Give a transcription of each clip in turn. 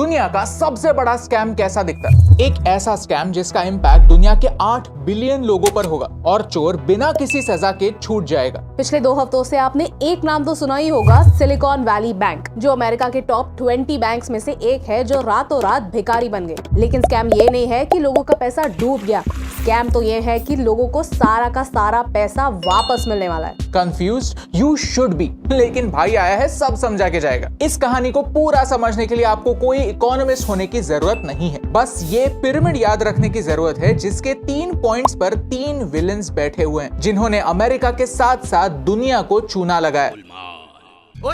दुनिया का सबसे बड़ा स्कैम कैसा दिखता है? एक ऐसा स्कैम जिसका इम्पैक्ट दुनिया के 8 बिलियन लोगों पर होगा और चोर बिना किसी सजा के छूट जाएगा। पिछले 2 हफ्तों से आपने एक नाम तो सुना ही होगा, सिलिकॉन वैली बैंक, जो अमेरिका के टॉप 20 बैंक्स में से एक है, जो रातों रात भिखारी बन गए। लेकिन स्कैम ये नहीं है कि लोगों का पैसा डूब गया, स्कैम तो ये है कि लोगों को सारा का सारा पैसा वापस मिलने वाला है। कंफ्यूज्ड? यू शुड बी, लेकिन भाई आया है सब समझा के जाएगा। इस कहानी को पूरा समझने के लिए आपको कोई इकोनॉमिस्ट होने की जरूरत नहीं है, बस ये पिरामिड याद रखने की जरूरत है जिसके 3 पॉइंट्स पर 3 विलेंस बैठे हुए हैं, जिन्होंने अमेरिका के साथ साथ दुनिया को चूना लगाया।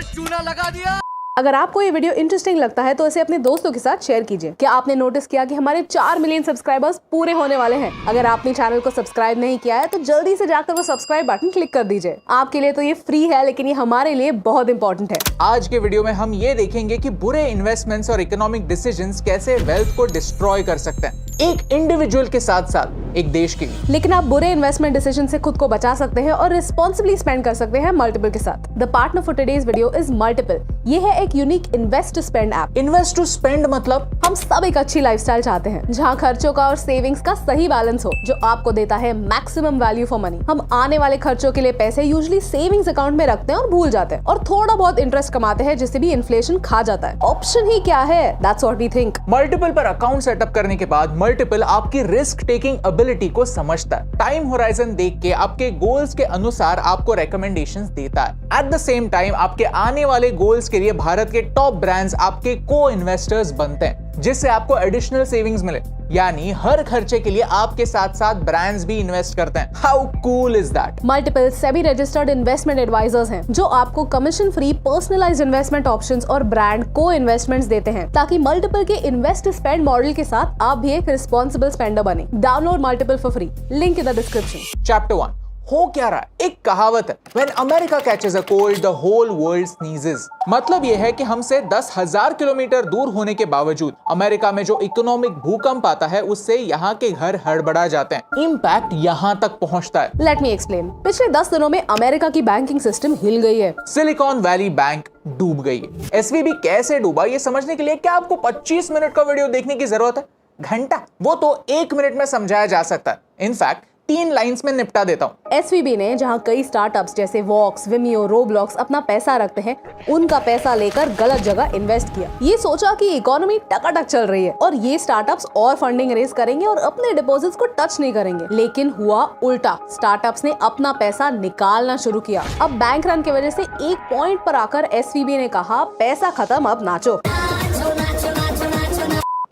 चूना लगा दिया। अगर आपको ये वीडियो इंटरेस्टिंग लगता है तो इसे अपने दोस्तों के साथ शेयर कीजिए। क्या आपने नोटिस किया कि हमारे 4 मिलियन सब्सक्राइबर्स पूरे होने वाले हैं? अगर आपने चैनल को सब्सक्राइब नहीं किया है तो जल्दी से जाकर वो सब्सक्राइब बटन क्लिक कर दीजिए। आपके लिए तो ये फ्री है, लेकिन ये हमारे लिए बहुत इंपॉर्टेंट है। आज के वीडियो में हम ये देखेंगे कि बुरे इन्वेस्टमेंट्स और इकोनॉमिक डिसीजंस कैसे वेल्थ को डिस्ट्रॉय कर सकते हैं, एक इंडिविजुअल के साथ साथ एक देश के लिए। लेकिन आप बुरे इन्वेस्टमेंट डिसीजन से खुद को बचा सकते हैं और रिस्पॉन्सिबली स्पेंड कर सकते हैं मल्टीपल के साथ। The partner for today's video is multiple. ये है एक unique invest to spend app. Invest to spend मतलब हम सब एक अच्छी लाइफस्टाइल चाहते हैं जहां खर्चों का और सेविंग्स का सही बैलेंस हो, जो आपको देता है मैक्सिमम वैल्यू फॉर मनी। हम आने वाले खर्चों के लिए पैसे यूजुअली सेविंग्स अकाउंट में रखते हैं और भूल जाते हैं, और थोड़ा बहुत इंटरेस्ट कमाते हैं जिससे भी इन्फ्लेशन खा जाता है। ऑप्शन ही क्या है? That's what we think. Multiple पर अकाउंट सेटअप करने के बाद मल्टीपल आपकी रिस्क टेकिंग एबिलिटी को समझता है, टाइम होराइजन देख के आपके गोल्स के अनुसार आपको रिकमेंडेशंस देता है। एट द सेम टाइम आपके आने वाले गोल्स के लिए भारत के टॉप ब्रांड्स आपके को इन्वेस्टर्स बनते हैं, जिससे आपको एडिशनल सेविंग्स मिले। यानी हर खर्चे के लिए आपके साथ साथ ब्रांड्स भी इन्वेस्ट करते हैं। How cool is that? Multiple SEBI registered investment advisors हैं, जो आपको commission free personalised investment options और ब्रांड को इन्वेस्टमेंट्स देते हैं, ताकि मल्टीपल के इन्वेस्ट स्पेंड मॉडल के साथ आप भी एक रिस्पॉन्सिबल स्पेंडर बने। Download multiple for free, link in the description. Chapter 1 हो क्या रहा है? एक कहावत है, When America catches a cold, the whole world sneezes। मतलब यह है कि हमसे 10,000 किलोमीटर दूर होने के बावजूद अमेरिका में जो इकोनॉमिक भूकंप आता है, उससे यहाँ के घर हड़बड़ा जाते हैं। इम्पैक्ट यहाँ तक पहुँचता है। Let me explain. पिछले 10 दिनों में अमेरिका की बैंकिंग सिस्टम हिल गई है। सिलिकॉन वैली बैंक डूब गई है। एसवीबी कैसे डूबा, ये समझने के लिए क्या आपको 25 मिनट का वीडियो देखने की जरूरत है? घंटा? वो तो 1 मिनट में समझाया जा सकता है। इनफैक्ट 3 लाइंस में निपटा देता हूँ। एसवीबी ने जहां कई स्टार्टअप्स जैसे वॉक्स, विमियो, रोब्लॉक्स अपना पैसा रखते हैं, उनका पैसा लेकर गलत जगह इन्वेस्ट किया। ये सोचा कि इकोनॉमी टकाटक चल रही है और ये स्टार्टअप्स और फंडिंग रेज करेंगे और अपने डिपॉजिट्स को टच नहीं करेंगे। लेकिन हुआ उल्टा, स्टार्टअप्स ने अपना पैसा निकालना शुरू किया। अब बैंक रन की वजह से एक पॉइंट पर आकर एसवीबी ने कहा, पैसा खत्म, अब नाचो।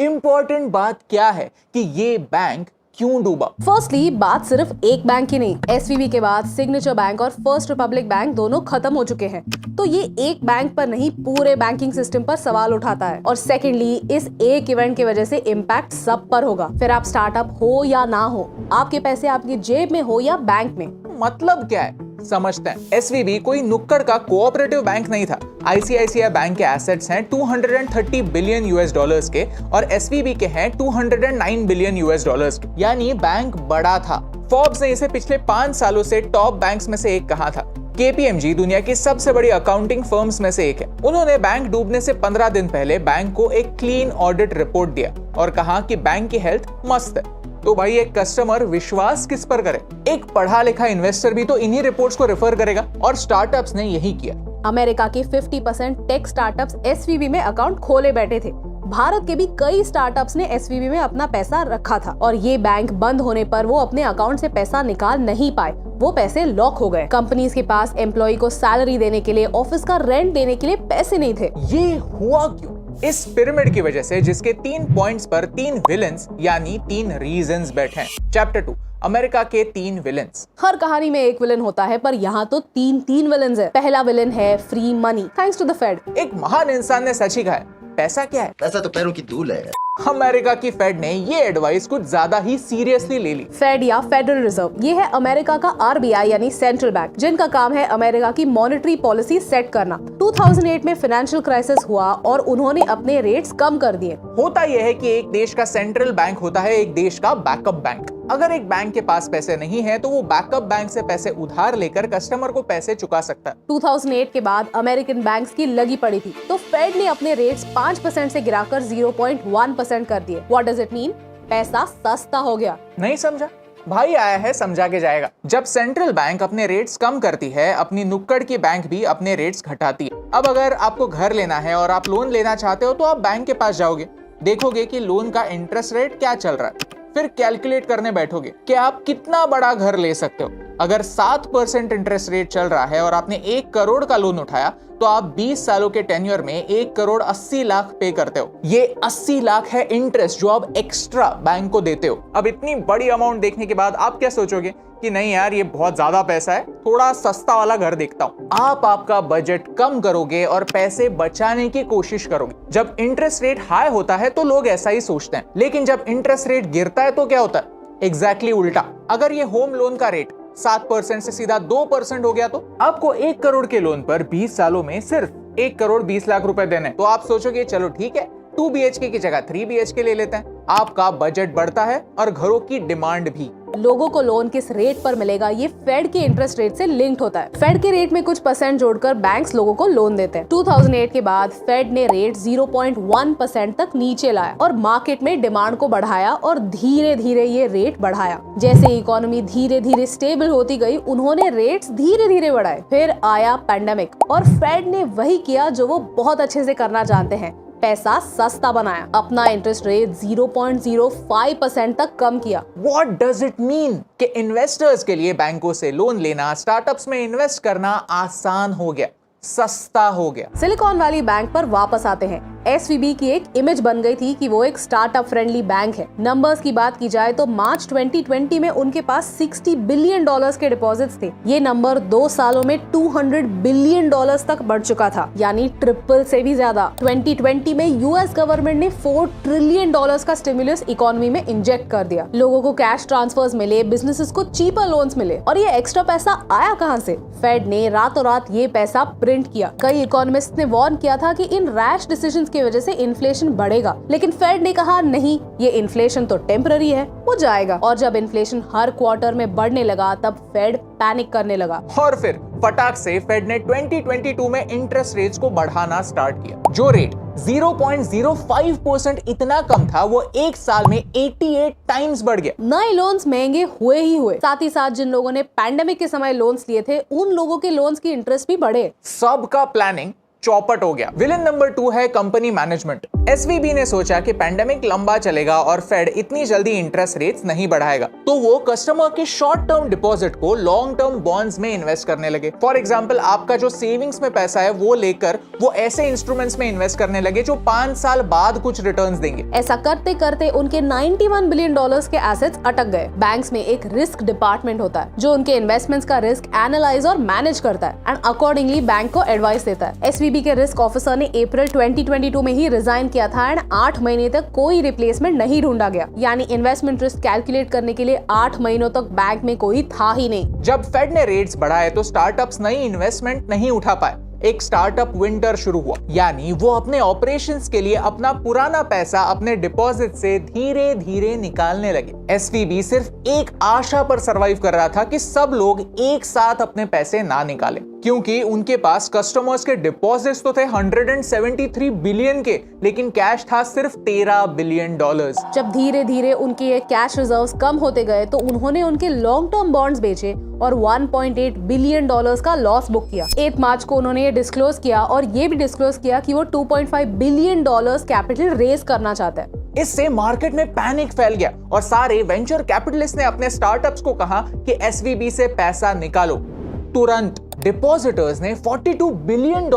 इंपॉर्टेंट बात क्या है कि ये बैंक क्यों डूबा? फर्स्टली, बात सिर्फ एक बैंक की नहीं। एसवीबी के बाद सिग्नेचर बैंक और फर्स्ट रिपब्लिक बैंक दोनों खत्म हो चुके हैं, तो ये एक बैंक पर नहीं, पूरे बैंकिंग सिस्टम पर सवाल उठाता है। और सेकेंडली, इस एक इवेंट की वजह से इम्पैक्ट सब पर होगा, फिर आप स्टार्टअप हो या ना हो, आपके पैसे आपकी जेब में हो या बैंक में। मतलब क्या है समझते हैं। एसवीबी कोई नुक्कड़ का कोऑपरेटिव बैंक नहीं था। आईसीआईसीआई बैंक के एसेट्स हैं 230 बिलियन यूएस डॉलर्स के और एसवीबी के हैं 209 बिलियन यूएस डॉलर्स के, यानी बैंक बड़ा था। फोर्ब्स ने इसे पिछले 5 सालों से टॉप बैंक्स में से एक कहा था। केपीएमजी दुनिया की सबसे बड़ी अकाउंटिंग फर्म्स में से एक है। उन्होंने बैंक डूबने से 15 दिन पहले बैंक को एक क्लीन ऑडिट रिपोर्ट दिया और कहा कि बैंक की हेल्थ मस्त है। तो भाई एक कस्टमर विश्वास किस पर करे? एक पढ़ा लिखा इन्वेस्टर भी तो इन्हीं रिपोर्ट्स को रेफर करेगा, और स्टार्टअप्स ने यही किया। अमेरिका के 50% टेक स्टार्टअप्स एसवीबी में अकाउंट खोले बैठे थे। भारत के भी कई स्टार्टअप्स ने एसवीबी में अपना पैसा रखा था, और ये बैंक बंद होने पर वो अपने अकाउंट से पैसा निकाल नहीं पाए, वो पैसे लॉक हो गए। कंपनीज के पास एम्प्लॉय को सैलरी देने के लिए, ऑफिस का रेंट देने के लिए पैसे नहीं थे। ये हुआ क्यों? इस पिरामिड की वजह से, जिसके 3 पॉइंट्स पर 3 विलेंस यानी 3 रीजंस बैठे हैं। चैप्टर 2 अमेरिका के 3 विलेंस। हर कहानी में एक विलन होता है, पर यहाँ तो 3 विलेंस है। पहला विलन है free money, thanks to the Fed. एक महान इंसान ने सच ही कहा है, पैसा क्या है? पैसा तो पैरों की धूल है। अमेरिका की फेड ने ये एडवाइस कुछ ज्यादा ही सीरियसली ले ली। फेड या फेडरल रिजर्व, ये है अमेरिका का आरबीआई यानी सेंट्रल बैंक, जिनका काम है अमेरिका की मॉनेटरी पॉलिसी सेट करना। 2008 में फाइनेंशियल क्राइसिस हुआ और उन्होंने अपने रेट्स कम कर दिए। होता यह है कि एक देश का सेंट्रल बैंक होता है एक देश का बैकअप बैंक। अगर एक बैंक के पास पैसे नहीं है तो वो बैकअप बैंक से पैसे उधार लेकर कस्टमर को पैसे चुका सकता है। 2008 के बाद अमेरिकन बैंक्स की लगी पड़ी थी, तो फेड ने अपने रेट्स 5% से गिराकर 0.1% कर दिए। What does it mean? पैसा सस्ता हो गया। नहीं समझा? भाई आया है समझा के जाएगा। जब सेंट्रल बैंक अपने रेट्स कम करती है, अपनी नुक्कड़ की बैंक भी अपने रेट्स घटाती है। अब अगर आपको घर लेना है और आप लोन लेना चाहते हो तो आप बैंक के पास जाओगे, देखोगे कि लोन का इंटरेस्ट रेट क्या चल रहा है, फिर कैलकुलेट करने बैठोगे कि आप कितना बड़ा घर ले सकते हो। अगर 7% इंटरेस्ट रेट चल रहा है और आपने 1 करोड़ का लोन उठाया तो आप 20 सालों के टेन्योर में 1 करोड़ 80 लाख पे करते हो। ये 80 लाख है इंटरेस्ट जो आप एक्स्ट्रा बैंक को देते हो। अब इतनी बड़ी अमाउंट देखने के बाद आप क्या सोचोगे कि नहीं यार ये बहुत ज्यादा पैसा है, थोड़ा सस्ता वाला घर देखता हूं। आप आपका बजट कम करोगे और पैसे बचाने की कोशिश करोगे। जब इंटरेस्ट रेट हाई होता है तो लोग ऐसा ही सोचते हैं, लेकिन जब इंटरेस्ट रेट गिरता है तो क्या होता है? एग्जैक्टली उल्टा। अगर ये होम लोन का रेट 7% से सीधा 2% हो गया तो आपको 1 करोड़ के लोन पर 20 सालों में सिर्फ 1 करोड़ 20 लाख रुपए देने। तो आप सोचोगे चलो ठीक है, 2 BHK की जगह 3 BHK ले लेते हैं। आपका बजट बढ़ता है और घरों की डिमांड भी। लोगों को लोन किस रेट पर मिलेगा ये फेड के इंटरेस्ट रेट से लिंक्ड होता है। फेड के रेट में कुछ % जोड़कर बैंक्स लोगों को लोन देते हैं। 2008 के बाद फेड ने रेट 0.1% तक नीचे लाया और मार्केट में डिमांड को बढ़ाया और धीरे धीरे ये रेट बढ़ाया। जैसे इकोनॉमी धीरे धीरे स्टेबल होती गई, उन्होंने रेट्स धीरे धीरे बढ़ाए। फिर आया पैंडेमिक और फेड ने वही किया जो वो बहुत अच्छे से करना जानते हैं, पैसा सस्ता बनाया। अपना इंटरेस्ट रेट 0.05% तक कम किया। What does it mean? कि इन्वेस्टर्स के लिए बैंकों से लोन लेना, स्टार्टअप्स में इन्वेस्ट करना आसान हो गया, सस्ता हो गया। सिलिकॉन वैली बैंक पर वापस आते हैं। एसवीबी की एक इमेज बन गई थी कि वो एक स्टार्टअप फ्रेंडली बैंक है। नंबर्स की बात की जाए तो मार्च 2020 में उनके पास $60 बिलियन के डिपॉजिट्स थे। ये नंबर 2 सालों में $200 बिलियन तक बढ़ चुका था, यानी ट्रिपल से भी ज्यादा। 2020 में यूएस गवर्नमेंट ने $4 ट्रिलियन का स्टिमुलस इकोनॉमी में इंजेक्ट कर दिया। लोगों को कैश ट्रांसफर्स मिले, बिजनेसेस को चीपर लोन्स मिले। और ये एक्स्ट्रा पैसा आया कहां से? फेड ने रातों रात ये पैसा प्रिंट किया। कई इकोनॉमिस्ट ने वार्न किया था कि इन रैश डिसीजंस की वजह से इन्फ्लेशन बढ़ेगा, लेकिन फेड ने कहा नहीं, ये इन्फ्लेशन तो टेम्पररी है, वो जाएगा। और जब इन्फ्लेशन हर क्वार्टर में बढ़ने लगा तब फेड पैनिक करने लगा और फिर फटाक से फेड ने 2022 में इंटरेस्ट रेट्स को बढ़ाना स्टार्ट किया। जो रेट 0.05% इतना कम था वो एक साल में 88 टाइम्स बढ़ गया। नए लोन्स महंगे हुए ही हुए, साथ ही साथ जिन लोगों ने पैंडेमिक के समय लोन्स लिए थे उन लोगों के लोन्स की इंटरेस्ट भी बढ़े। सबका प्लानिंग चौपट हो गया। विलन नंबर 2 है कंपनी मैनेजमेंट। एसवीबी ने सोचा कि पैंडेमिक लंबा चलेगा और फेड इतनी जल्दी इंटरेस्ट रेट्स नहीं बढ़ाएगा, तो वो कस्टमर के शॉर्ट टर्म डिपॉजिट को लॉन्ग टर्म बॉन्ड्स में इन्वेस्ट करने लगे। फॉर एग्जांपल, आपका जो सेविंग्स में पैसा है वो लेकर वो ऐसे इंस्ट्रूमेंट्स में इन्वेस्ट करने लगे जो 5 साल बाद कुछ रिटर्न्स देंगे। ऐसा करते करते उनके $91 बिलियन के एसेट्स अटक गए। बैंक्स में एक रिस्क डिपार्टमेंट होता है जो उनके इन्वेस्टमेंट्स का रिस्क एनालाइज और मैनेज करता है एंड अकॉर्डिंगली बैंक को एडवाइस देता है। एसवीबी के रिस्क ऑफिसर ने अप्रैल 2022 में ही रिजाइन किया था एंड 8 महीने तक कोई रिप्लेसमेंट नहीं ढूंढा गया, यानी इन्वेस्टमेंट रिस्क कैलकुलेट करने के लिए 8 महीनों तक बैंक में कोई था ही नहीं। जब फेड ने रेट्स बढ़ाए तो स्टार्टअप्स नई इन्वेस्टमेंट नहीं उठा पाए। एक स्टार्टअप विंटर शुरू हुआ, यानी वो अपने ऑपरेशंस के लिए अपना पुराना पैसा अपने डिपॉजिट से धीरे धीरे निकालने लगे। एसवीबी सिर्फ एक आशा पर सरवाइव कर रहा था कि सब लोग एक साथ अपने पैसे ना निकालें, क्योंकि उनके पास कस्टमर्स के डिपॉजिट्स तो थे 173 बिलियन के, लेकिन कैश था सिर्फ $13 बिलियन। जब धीरे धीरे उनके ये कैश रिजर्व्स कम होते गए तो उन्होंने उनके लॉन्ग टर्म बॉन्ड्स बेचे और $1.8 बिलियन का लॉस बुक किया। 8 मार्च को उन्होंने ये डिस्क्लोज किया और ये भी डिस्क्लोज किया कि वो $2.5 बिलियन कैपिटल रेज करना चाहता है। इससे मार्केट में पैनिक फैल गया और सारे वेंचर कैपिटलिस्ट ने अपने स्टार्टअप्स को कहा कि एसवीबी से पैसा निकालो। तुरंत डिपॉजिटर्स ने $42 बिलियन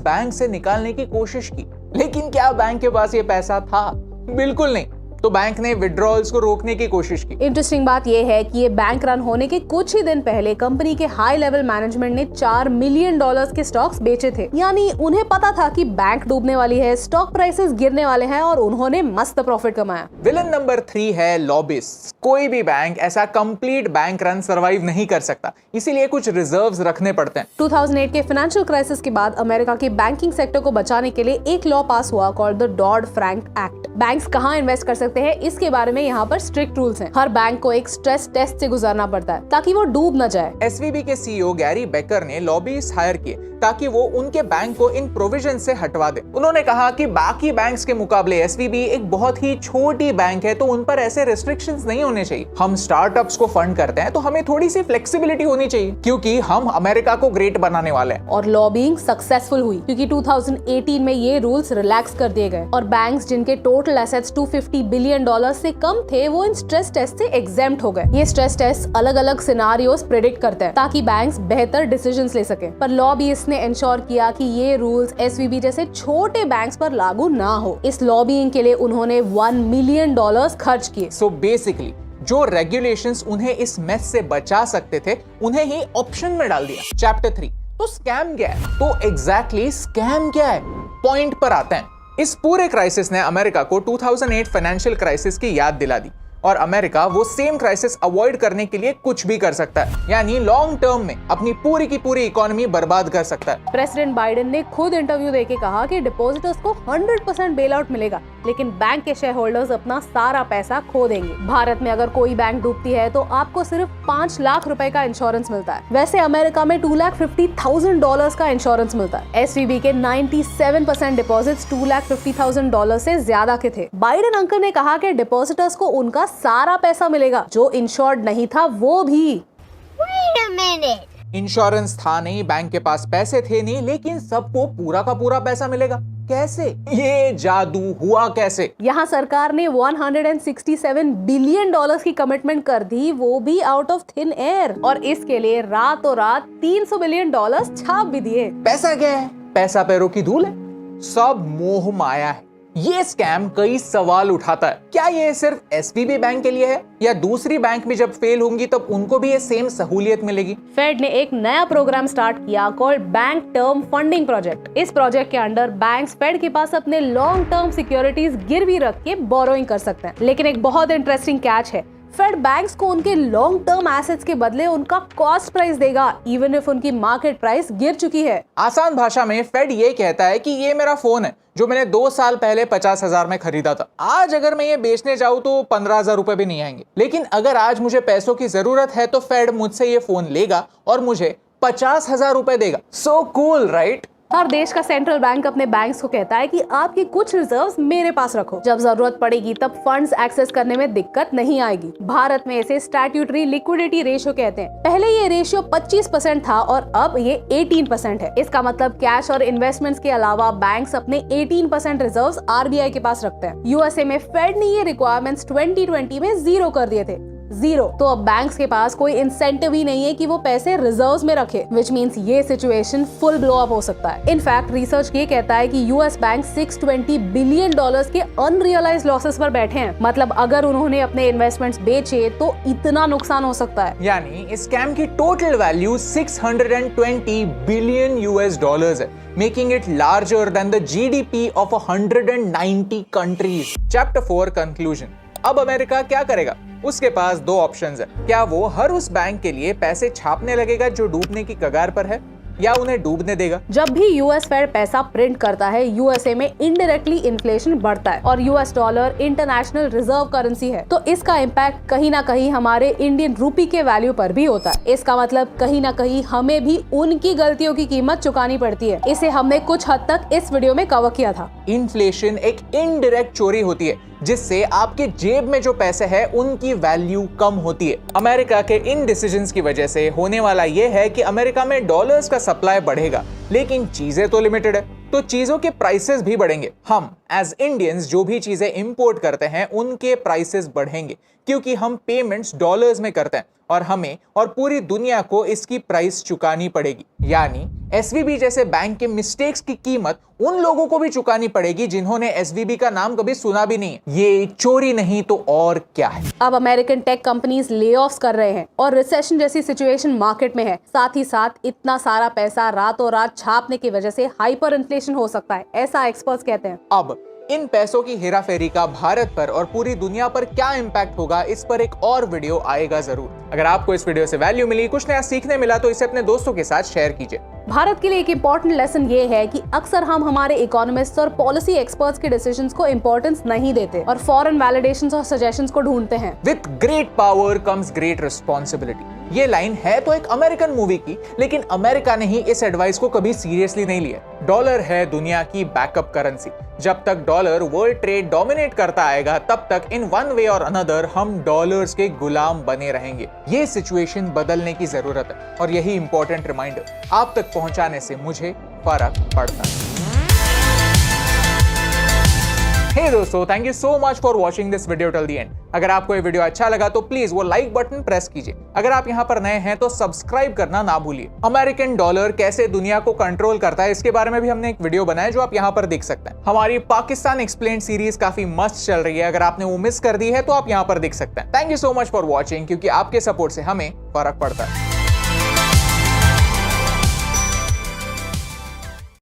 बैंक से निकालने की कोशिश की, लेकिन क्या बैंक के पास ये पैसा था? बिल्कुल नहीं। तो बैंक ने विड्रॉल्स को रोकने की कोशिश की। इंटरेस्टिंग बात यह है कि ये बैंक रन होने के कुछ ही दिन पहले कंपनी के हाई लेवल मैनेजमेंट ने $4 मिलियन के स्टॉक्स बेचे थे, यानी उन्हें पता था कि बैंक डूबने वाली है, स्टॉक प्राइसेस गिरने वाले हैं और उन्होंने मस्त प्रॉफिट कमाया। विलन नंबर 3 है लॉबिस्ट। कोई भी बैंक ऐसा कंप्लीट बैंक रन सर्वाइव नहीं कर सकता, इसीलिए कुछ रिजर्व्स रखने पड़ते हैं। 2008 के फाइनेंशियल क्राइसिस के बाद अमेरिका के बैंकिंग सेक्टर को बचाने के लिए एक लॉ पास हुआ called the Dodd Frank Act. Banks कहां इन्वेस्ट कर सकते सकते हैं इसके बारे में यहाँ पर स्ट्रिक्ट रूल्स हैं। हर बैंक को एक स्ट्रेस टेस्ट से गुजरना पड़ता है ताकि वो डूब न जाए। एसवीबी के सीईओ गैरी बेकर ने लॉबीइस्ट हायर किए ताकि वो उनके बैंक को इन प्रोविजन से हटवा दे। उन्होंने कहा कि बाकी बैंक्स के मुकाबले एसवीबी एक बहुत ही छोटी बैंक है, तो उन पर ऐसे रिस्ट्रिक्शंस नहीं होने चाहिए। हम स्टार्टअप्स को फंड करते हैं तो हमें थोड़ी सी फ्लेक्सिबिलिटी होनी चाहिए, क्योंकि हम अमेरिका को ग्रेट बनाने वाले हैं। और लॉबिंग सक्सेसफुल हुई क्योंकि 2018 में ये रूल्स रिलैक्स कर दिए गए और बैंक्स जिनके टोटल एसेट्स $250 बिलियन से कम थे वो इन स्ट्रेस टेस्ट से एग्जेम्प्ट हो गए। ये स्ट्रेस टेस्ट अलग अलग सिनारियोस प्रेडिक्ट करते हैं ताकि बैंक्स बेहतर डिसीजंस ले सके। पर लॉबीइस्ट ने इंश्योर किया कि ये रूल्स एसवीबी जैसे छोटे बैंक्स पर लागू ना हो। इस लॉबिंग के लिए उन्होंने $1 मिलियन खर्च किए। सो बेसिकली जो रेगुलेशंस उन्हें इस मेस से बचा सकते थे उन्हें ही ऑप्शन में डाल दिया। चैप्टर 3, तो स्कैम क्या है? तो एग्जैक्टली स्कैम क्या है? पॉइंट पर आते हैं। इस पूरे क्राइसिस ने अमेरिका को 2008 फाइनेंशियल क्राइसिस की याद दिला दी और अमेरिका वो सेम क्राइसिस अवॉइड करने के लिए कुछ भी कर सकता है, यानी लॉन्ग टर्म में अपनी पूरी की पूरी इकोनॉमी बर्बाद कर सकता है। प्रेसिडेंट बाइडेन ने खुद इंटरव्यू देके कहा कि डिपॉजिटर्स को 100% बेल आउट मिलेगा, लेकिन बैंक के शेयर होल्डर्स अपना सारा पैसा खो देंगे। भारत में अगर कोई बैंक डूबती है तो आपको सिर्फ 5 लाख रुपए का इंश्योरेंस मिलता है। वैसे अमेरिका में $250,000 का इंश्योरेंस मिलता है। एसवीबी के 97% डिपॉजिट्स $250,000 से ज्यादा के थे। बाइडेन अंकल ने कहा कि डिपॉजिटर्स को उनका सारा पैसा मिलेगा, जो इंश्योर्ड नहीं था वो भी। Wait a minute. इंश्योरेंस था नहीं, बैंक के पास पैसे थे नहीं, लेकिन सबको पूरा का पूरा पैसा मिलेगा। कैसे? ये जादू हुआ कैसे? यहाँ सरकार ने $167 बिलियन की कमिटमेंट कर दी, वो भी आउट ऑफ थिन एयर, और इसके लिए रातों रात $300 बिलियन छाप भी दिए। पैसा क्या है? पैसा पैरों की धूल है, सब मोह माया है। ये स्कैम कई सवाल उठाता है। क्या ये सिर्फ एसवीबी बैंक के लिए है, या दूसरी बैंक भी जब फेल होंगी तब उनको भी ये सेम सहूलियत मिलेगी? फेड ने एक नया प्रोग्राम स्टार्ट किया called bank term funding project. इस प्रोजेक्ट के अंडर बैंक्स फेड के पास अपने लॉन्ग टर्म सिक्योरिटीज गिरवी रख के बोरोइंग कर सकते हैं। लेकिन एक बहुत इंटरेस्टिंग कैच है, फेड बैंक्स को उनके लॉन्ग टर्म एसेट्स के बदले उनका कॉस्ट प्राइस देगा, इवन इफ उनकी मार्केट प्राइस गिर चुकी है। आसान भाषा में फेड ये कहता है कि ये मेरा फोन है जो मैंने 2 साल पहले 50,000 में खरीदा था। आज अगर मैं ये बेचने जाऊं तो 15,000 रुपए भी नहीं आएंगे, लेकिन अगर आज मुझे पैसों की जरूरत है तो फेड मुझसे ये फोन लेगा और मुझे 50,000 रुपए देगा। So cool, right? हर देश का सेंट्रल बैंक अपने बैंक्स को कहता है कि आपकी कुछ रिजर्व्स मेरे पास रखो, जब जरूरत पड़ेगी तब फंड्स एक्सेस करने में दिक्कत नहीं आएगी। भारत में इसे स्टैट्यूटरी लिक्विडिटी रेशियो कहते हैं। पहले ये रेशियो 25% था और अब ये 18% है। इसका मतलब कैश और इन्वेस्टमेंट्स के अलावा बैंक्स अपने 18% रिजर्व्स आरबीआई के पास रखते हैं। यूएसए में फेड ने ये रिक्वायरमेंट्स 2020 में 0 कर दिए थे। 0। तो अब बैंक्स के पास कोई इंसेंटिव ही नहीं है कि वो पैसे रिजर्व्स में रखे, विच मींस ये सिचुएशन फुल ब्लो अप हो सकता है। इनफैक्ट रिसर्च ये कहता है कि यूएस बैंक $620 बिलियन के अनरियलाइज्ड लॉसेस पर बैठे हैं। मतलब अगर उन्होंने अपने इन्वेस्टमेंट्स बेचे तो इतना नुकसान हो सकता है। यानी इस स्कैम की टोटल वैल्यू $620 बिलियन है, making it larger than the GDP of 190 countries. Chapter 4 conclusion. अब अमेरिका क्या करेगा? उसके पास 2 ऑप्शंस है। क्या वो हर उस बैंक के लिए पैसे छापने लगेगा जो डूबने की कगार पर है, या उन्हें डूबने देगा? जब भी यूएस फेड पैसा प्रिंट करता है, यूएसए में इनडायरेक्टली इन्फ्लेशन बढ़ता है और US dollar international reserve currency है, तो इसका इम्पैक्ट कहीं ना कहीं हमारे इंडियन रूपी के वैल्यू पर भी होता है। इसका मतलब कहीं ना कहीं हमें भी उनकी गलतियों की कीमत चुकानी पड़ती है। इसे हमने कुछ हद तक इस वीडियो में कवर किया था। इन्फ्लेशन एक इनडायरेक्ट चोरी होती है जिससे आपके जेब में जो पैसे है उनकी वैल्यू कम होती है। अमेरिका के इन डिसीजंस की वजह से होने वाला ये है कि अमेरिका में डॉलर्स का सप्लाई बढ़ेगा, लेकिन चीजें तो लिमिटेड है, तो चीजों के प्राइसेस भी बढ़ेंगे। हम एज इंडियंस जो भी चीजें इंपोर्ट करते हैं उनके प्राइसेस बढ़ेंगे, क्योंकि हम पेमेंट्स डॉलर्स में करते हैं और हमें और पूरी दुनिया को इसकी प्राइस चुकानी पड़ेगी। यानी एसवीबी जैसे बैंक के मिस्टेक्स की कीमत उन लोगों को भी चुकानी पड़ेगी जिन्होंने एसवीबी का नाम कभी सुना भी नहीं है। ये चोरी नहीं तो और क्या है। अब अमेरिकन टेक कंपनीज ले ऑफ्स कर रहे हैं और रिसेशन जैसी सिचुएशन मार्केट में है। साथ ही साथ इतना सारा पैसा रातों रात छापने की वजह से हाइपर इन्फ्लेशन हो सकता है, ऐसा एक्सपर्ट्स कहते हैं। अब इन पैसों की हेराफेरी का भारत पर और पूरी दुनिया पर क्या इम्पैक्ट होगा, इस पर एक और वीडियो आएगा जरूर। अगर आपको इस वीडियो से वैल्यू मिली, कुछ नया सीखने मिला, तो इसे अपने दोस्तों के साथ शेयर कीजिए। भारत के लिए एक इम्पोर्टेंट लेसन ये है कि अक्सर हम हमारे इकोनॉमिस्ट और पॉलिसी एक्सपर्ट्स के डिसीजंस को इम्पोर्टेंस नहीं देते और फॉरेन वैलिडेशंस और सजेशंस को ढूंढते हैं। With great power comes great responsibility. ये लाइन है तो एक अमेरिकन मूवी की, लेकिन अमेरिका ने ही इस एडवाइस को कभी सीरियसली नहीं लिया। डॉलर है दुनिया की बैकअप करेंसी। जब तक डॉलर वर्ल्ड ट्रेड डोमिनेट करता आएगा, तब तक इन वन वे और अनदर हम डॉलर्स के गुलाम बने रहेंगे। ये सिचुएशन बदलने की जरूरत है और यही इंपॉर्टेंट रिमाइंडर आप तक पहुंचाने से मुझे फर्क पड़ता है। हे दोस्तों, thank you so much for watching this video till the end. अगर आपको ये वीडियो अच्छा लगा तो प्लीज वो लाइक बटन प्रेस कीजिए। अगर आप यहाँ पर नए हैं तो सब्सक्राइब करना ना भूलिए। अमेरिकन डॉलर कैसे दुनिया को कंट्रोल करता है, इसके बारे में भी हमने एक वीडियो बनाया जो आप यहाँ पर देख सकते हैं। हमारी पाकिस्तान एक्सप्लेन्ड सीरीज काफी मस्त चल रही है, अगर आपने वो मिस कर दी है तो आप यहाँ पर देख सकते हैं। Thank you so much for watching, क्योंकि आपके सपोर्ट से हमें फर्क पड़ता है।